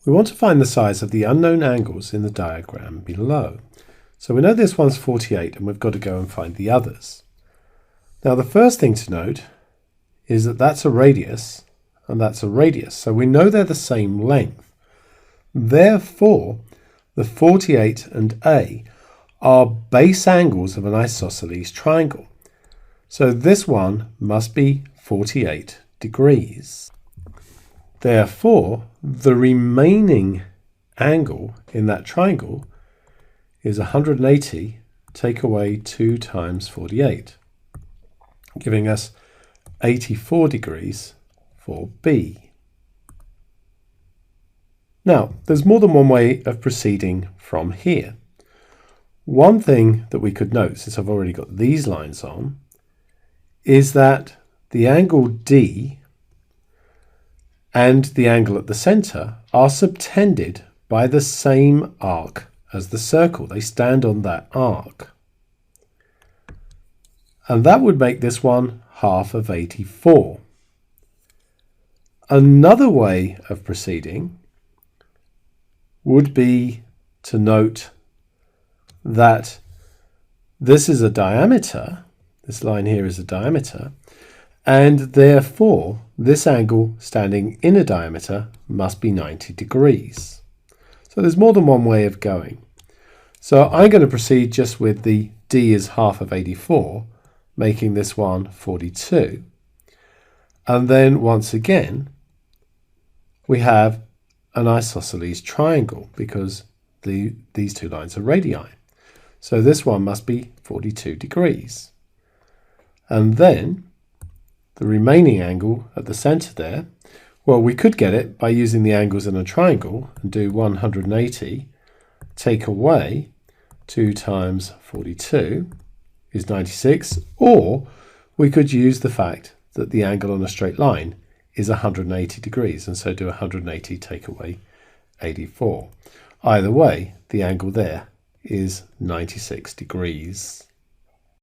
We want to find the size of the unknown angles in the diagram below. So we know this one's 48 and we've got to go and find the others. Now the first thing to note is that that's a radius and that's a radius. So we know they're the same length. Therefore, the 48 and A are base angles of an isosceles triangle. So this one must be 48 degrees. Therefore, the remaining angle in that triangle is 180 take away 2 times 48, giving us 84 degrees for B. Now, there's more than one way of proceeding from here. One thing that we could note, since I've already got these lines on, is that the angle D and the angle at the centre are subtended by the same arc as the circle. They stand on that arc. And that would make this one half of 84. Another way of proceeding would be to note that this is a diameter, this line here is a diameter, and therefore this angle standing in a diameter must be 90 degrees. So there's more than one way of going. So I'm going to proceed just with the D is half of 84, making this one 42. And then once again, we have an isosceles triangle because these two lines are radii. So this one must be 42 degrees. And then the remaining angle at the centre there, well, we could get it by using the angles in a triangle and do 180 take away 2 times 42 is 96, or we could use the fact that the angle on a straight line is 180 degrees, and so do 180 take away 84. Either way, the angle there is 96 degrees.